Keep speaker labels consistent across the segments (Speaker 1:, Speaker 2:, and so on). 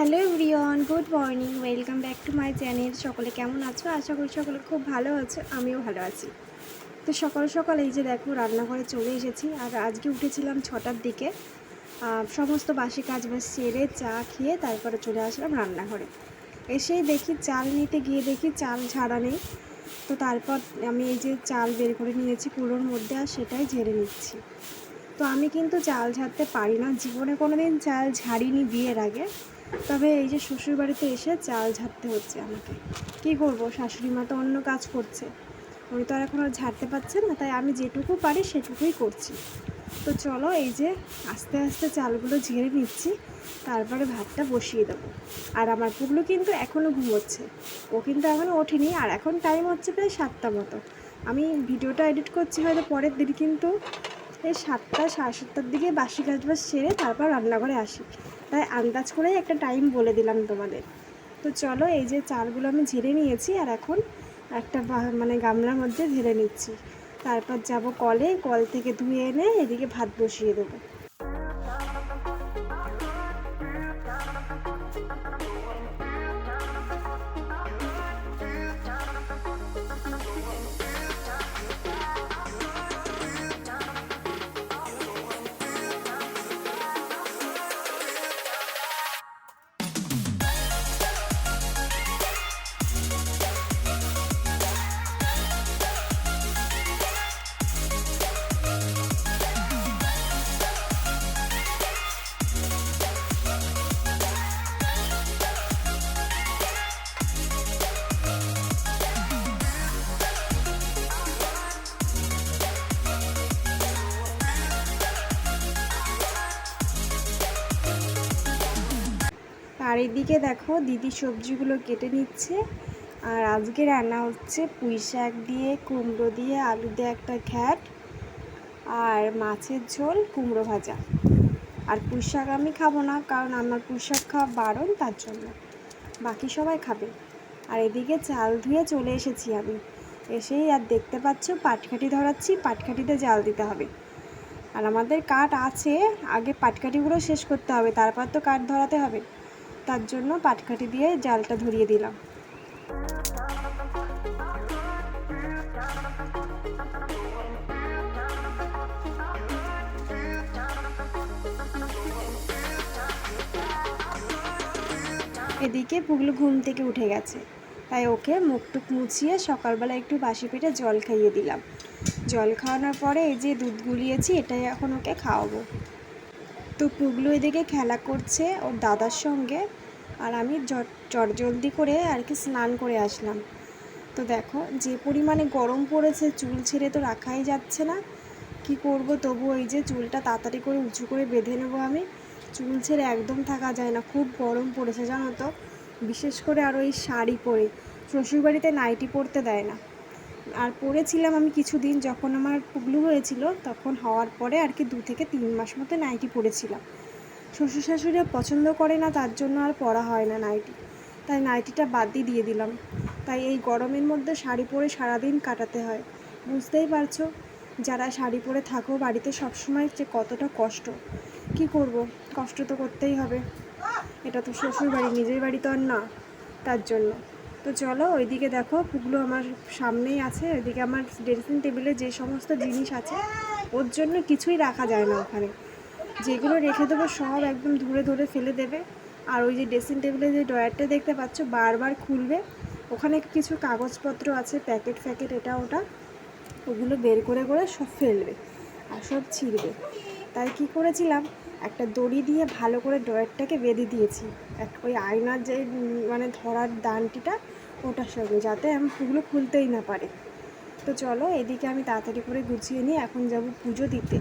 Speaker 1: Hello everyone, good morning, welcome back to my channel. সকলে কেমন আছো? আশা করি সকলে খুব ভালো আছো, আমিও ভালো আছি। তো সকাল সকাল এই যে দেখো রান্নাঘরে চলে এসেছি। আর আজকে উঠেছিলাম 6টার দিকে। সমস্ত বাসি কাজ বাজ সেরে চা খেয়ে তারপরে চলে আসলাম রান্নাঘরে। এসেই দেখি চাল নিতে গিয়ে দেখি চাল ঝাড়া নেই। তো তারপর আমি এই যে চাল বের করে নিয়েছি কুলোর মধ্যে, আর সেটাই ঝেড়ে নিচ্ছি। তো আমি কিন্তু চাল ঝাড়তে পারি না, জীবনে কোনো দিন চাল ঝাড়িনি বিয়ের আগে। তবে এই যে শ্বশুরবাড়িতে এসে চাল ঝাড়তে হচ্ছে আমাকে। কী করবো, শাশুড়ি মা তো অন্য কাজ করছে, উনি তো আর এখন আর ঝাড়তে পারছে না, তাই আমি যেটুকু পারি সেটুকুই করছি। তো চলো এই যে আস্তে আস্তে চালগুলো ঝেড়ে নিচ্ছি, তারপরে ভাতটা বসিয়ে দেবো। আর আমার পুগলু কিন্তু এখনও ঘুমোচ্ছে, ও কিন্তু এখনও ওঠেনি। আর এখন টাইম হচ্ছে প্রায় 7টা মতো। আমি ভিডিওটা এডিট করছি হয়তো পরের দিন, কিন্তু এই 7টা সাড়ে 7টার দিকে বাসি কাজ বাজ সেরে তারপর রান্নাঘরে আসি, তাই আন্দাজ করেই একটা টাইম বলে দিলাম তোমাদের। তো চলো এই যে চালগুলো আমি ঝেড়ে নিয়েছি, আর এখন একটা গামলার মধ্যে ঢেলে নিচ্ছি। তারপর যাব কলে, কল থেকে ধুয়ে এনে এদিকে ভাত বসিয়ে দেবো। আর এদিকে দেখো দিদি সবজিগুলো কেটে নিচ্ছে। আর আজকে রান্না হচ্ছে পুঁই শাক দিয়ে, কুমড়ো দিয়ে, আলু দিয়ে একটা ঘ্যাট, আর মাছের ঝোল, কুমড়ো ভাজা। আর পুঁই শাক আমি খাবো না, কারণ আমার পুঁই শাক খাওয়া বারণ, তার জন্য। বাকি সবাই খাবে। আর এদিকে চাল ধুয়ে চলে এসেছি আমি। এসেই আর দেখতে পাচ্ছ পাটকাঠি ধরাচ্ছি, পাটকাঠিতে জাল দিতে হবে। আর আমাদের কাঠ আছে, আগে পাটকাঠিগুলো শেষ করতে হবে, তারপর তো কাঠ ধরাতে হবে। তার জন্য পাটকাঠি দিয়ে জালটা ধরিয়ে দিলাম। এদিকে পুগলু ঘুম থেকে উঠে গেছে, তাই ওকে মুখটুক মুছিয়ে সকালবেলা একটু বাসি পেটে জল খাইয়ে দিলাম। জল খাওয়ানোর পরে এই যে দুধ গুলিয়েছি, এটাই এখন ওকে খাওয়াবো। তো পুগলু এদিকে খেলা করছে ওর দাদার সঙ্গে, আর আমি চটজলদি করে আর কি স্নান করে আসলাম। তো দেখো যে পরিমাণে গরম পড়েছে, চুল ছেড়ে তো রাখাই যাচ্ছে না। কি করব, তবু এই যে চুলটা তাড়াতাড়ি করে উঁচু করে বেঁধে নেবো আমি। চুল ছেড়ে একদম থাকা যায় না, খুব গরম পড়েছে জানো তো। বিশেষ করে আর ওই শাড়ি পরে, শ্বশুরবাড়িতে নাইটি পরতে দেয় না। আর পরেছিলাম আমি কিছুদিন, যখন আমার পুগলু হয়েছিল, তখন হওয়ার পরে আর কি 2 থেকে 3 মাস মতো নাইটি পরেছিলাম। শ্বশুর শাশুড়িরা পছন্দ করে না, তার জন্য আর পরা হয় না নাইটি, তাই নাইটিটা বাদই দিয়ে দিলাম। তাই এই গরমের মধ্যে শাড়ি পরে সারাদিন কাটাতে হয়। বুঝতেই পারছো, যারা শাড়ি পরে থাকো বাড়িতে সবসময়, যে কতটা কষ্ট। কি করব, কষ্ট তো করতেই হবে, এটা তো শ্বশুর বাড়ি, নিজের বাড়ি তো আর না, তার জন্য। তো চলো ওইদিকে দেখো পুগলু আমার সামনেই আছে। ওইদিকে আমার ড্রেসিং টেবিলে যে সমস্ত জিনিস আছে, ওর জন্য কিছুই রাখা যায় না ওখানে। যেগুলো রেখে দেবো সব একদম ধরে ধরে ফেলে দেবে। আর ওই যে ড্রেসিং টেবিলে যে ড্রয়ারটা দেখতে পাচ্ছ, বারবার খুলবে, ওখানে কিছু কাগজপত্র আছে, প্যাকেট ফ্যাকেট এটা ওটা, ওগুলো বের করে করে সব ফেলবে আর সব ছিঁড়বে। তাই কি করেছিলাম, একটা দড়ি দিয়ে ভালো করে ড্রয়ারটাকে বেঁধে দিয়েছি, ওই আয়নার যে ধরার দানটিটা, ওটার সঙ্গে, যাতে আমি পুগুলো খুলতেই না পারে। তো চলো এদিকে আমি তাড়াতাড়ি করে গুছিয়ে নিই, এখন যাব পুজো দিতে।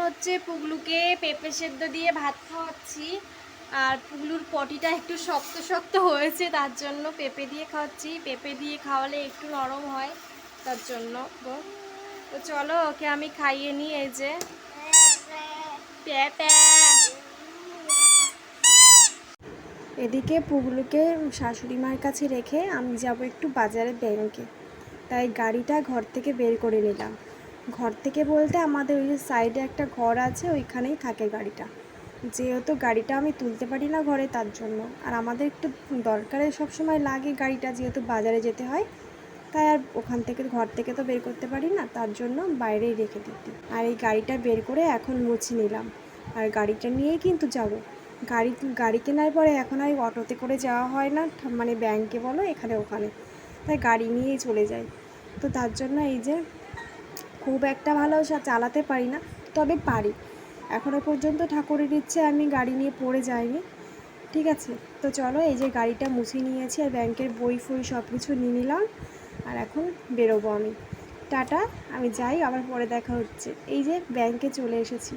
Speaker 1: হচ্ছে পুগলুকে পেঁপে সেদ্ধ দিয়ে ভাত খাওয়াচ্ছি। আর পুগলুর পটিটা একটু শক্ত শক্ত হয়েছে, তার জন্য পেঁপে দিয়ে খাওয়াচ্ছি। পেঁপে দিয়ে খাওয়ালে একটু নরম হয়, তার জন্য গো। তো চলো ওকে আমি খাইয়ে নিই। এই যে পেঁপে। এদিকে পুগলুকে শাশুড়ি মার কাছে রেখে আমি যাব একটু বাজারে ব্যাংকে। তাই গাড়িটা ঘর থেকে বের করে নিলাম। ঘর থেকে বলতে আমাদের ওই যে সাইডে একটা ঘর আছে, ওইখানেই থাকে গাড়িটা। যেহেতু গাড়িটা আমি তুলতে পারি না ঘরে, তার জন্য। আর আমাদের একটু দরকারে সবসময় লাগে গাড়িটা, যেহেতু বাজারে যেতে হয়। তাই আর ওখান থেকে ঘর থেকে তো বের করতে পারি না, তার জন্য বাইরেই রেখে দিতে। আর এই গাড়িটা বের করে এখন মুছে নিলাম। আর গাড়িটা নিয়েই কিন্তু যাব। গাড়ি কেনার পরে এখন আর অটোতে করে যাওয়া হয় না, মানে ব্যাংকে বলো এখানে ওখানে, তাই গাড়ি নিয়েই চলে যাই। তো তার জন্য এই যে খুব একটা ভালো চালাতে পারি না, তবে পারি। এখনও পর্যন্ত ঠাকুরের ইচ্ছে আমি গাড়ি নিয়ে পড়ে যাইনি। ঠিক আছে, তো চলো এই যে গাড়িটা মুছে নিয়েছি আর ব্যাংকের বই ফই সব কিছু নিয়ে নিলাম। আর এখন বেরোবো আমি। টাটা, আমি যাই, আবার পরে দেখা হচ্ছে। এই যে ব্যাংকে চলে এসেছি,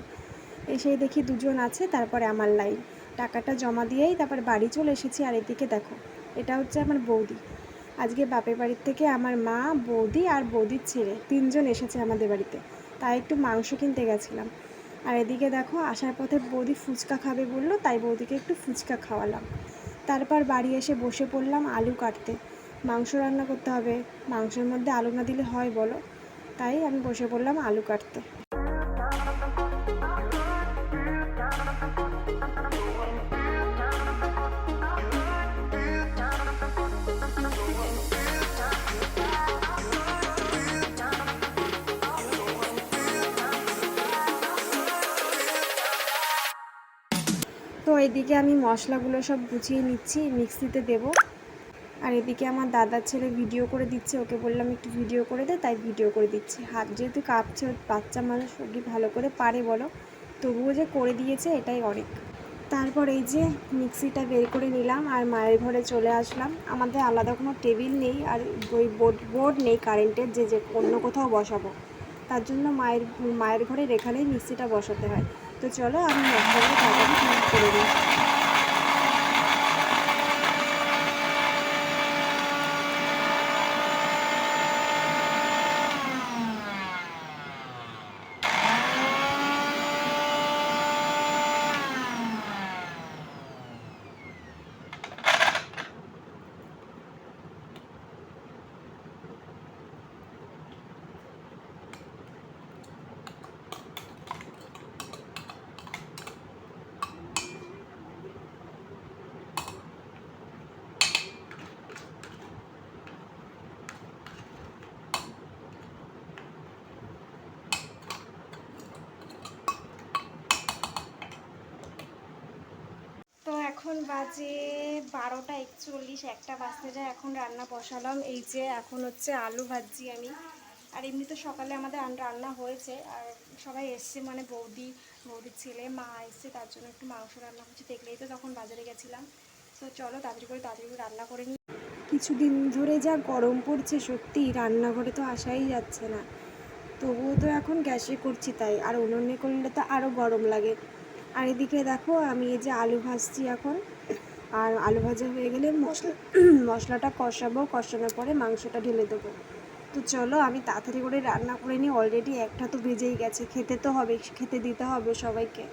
Speaker 1: এসেই দেখি দুজন আছে, তারপরে আমার লাইন। টাকাটা জমা দিয়েই তারপর বাড়ি চলে এসেছি। আর এদিকে দেখো, এটা হচ্ছে আমার বৌদি। আজকে বাপের বাড়ির থেকে আমার মা, বৌদি আর বৌদির ছেলে 3 জন এসেছে আমাদের বাড়িতে, তাই একটু মাংস কিনতে গেছিলাম। আর এদিকে দেখো আসার পথে বৌদি ফুচকা খাবে বললো, তাই বৌদিকে একটু ফুচকা খাওয়ালাম। তারপর বাড়ি এসে বসে পড়লাম আলু কাটতে। মাংস রান্না করতে হবে, মাংসের মধ্যে আলু না দিলে হয় বলো? তাই আমি বসে পড়লাম আলু কাটতে। তো এদিকে আমি মশলাগুলো সব গুছিয়ে নিচ্ছি, মিক্সিতে দেব। আর এদিকে আমার দাদার ছেলে ভিডিও করে দিচ্ছে, ওকে বললাম একটু ভিডিও করে দে, তাই ভিডিও করে দিচ্ছি। হাত যেহেতু কাঁপছে, বাচ্চা মানুষ ও কি ভালো করে পারে বলো, তবুও যে করে দিয়েছে এটাই অনেক। তারপর এই যে মিক্সিটা বের করে নিলাম আর মায়ের ঘরে চলে আসলাম। আমাদের আলাদা কোনো টেবিল নেই আর ওই বোর্ড নেই কারেন্টের যে অন্য কোথাও বসাবো, তার জন্য মায়ের ঘরের এখানেই মিক্সিটা বসাতে হয়। তো চলো আমি মশলাগুলো তাড়াতাড়ি করে দিই। তো এখন বাজে 12টা 41, 1টা বাজতে যায়। এখন রান্না বসালাম। এই যে এখন হচ্ছে আলু ভাজি আমি। আর এমনি তো সকালে আমাদের রান্না হয়েছে, আর সবাই এসছে, মানে বৌদির ছেলে, মা এসছে, তার জন্য একটু মাংস রান্না করছি। দেখলেই তো তখন বাজারে গেছিলাম। তো চলো তাড়াতাড়ি করে রান্না করে নিই। কিছুদিন ধরে যা গরম পড়ছে, সত্যি রান্নাঘরে তো আসাই যাচ্ছে না। তবুও তো এখন গ্যাসে করছি, তাই আর উনুনে করলে তো আরও গরম লাগে। আর এদিকে দেখো আমি এই যে আলু ভাজছি এখন। আর আলু ভাজা হয়ে গেলে মশলাটা কষানোর পরে মাংসটা ঢেলে দেবো। তো চলো আমি তাড়াতাড়ি করে রান্না করে নিই, অলরেডি 1টা তো বেজেই গেছে। খেতে তো হবে, খেতে দিতে হবে সবাইকে।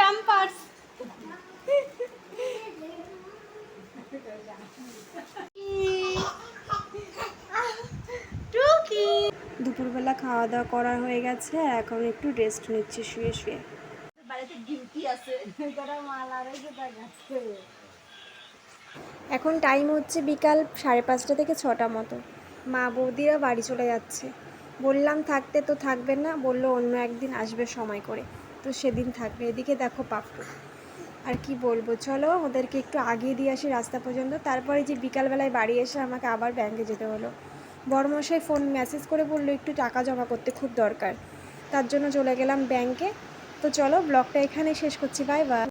Speaker 1: প্যাম্পার্স। দুপুরবেলা খাওয়া দাওয়া করা হয়ে গেছে, এখন একটু রেস্ট নিচ্ছি শুয়ে শুয়ে। এখন টাইম হচ্ছে বিকাল 5:30 থেকে 6টা মতো। মা বৌদিরা বাড়ি চলে যাচ্ছে। বললাম থাকতে, তো থাকবে না, বললো অন্য একদিন আসবে সময় করে, তো সেদিন থাকবে। এদিকে দেখো পাপ্পু, আর কি বলবো, চলো ওদেরকে একটু আগিয়ে দিয়ে আসি রাস্তা পর্যন্ত। তারপরে যে বিকালবেলায় বাড়ি এসে আমাকে আবার ব্যাংকে যেতে হলো। বড়মশাই ফোন মেসেজ করে বললো একটু টাকা জমা করতে খুব দরকার, তার জন্য চলে গেলাম ব্যাংকে। তো চলো ব্লগটা এখানে শেষ করছি, বাই বাই।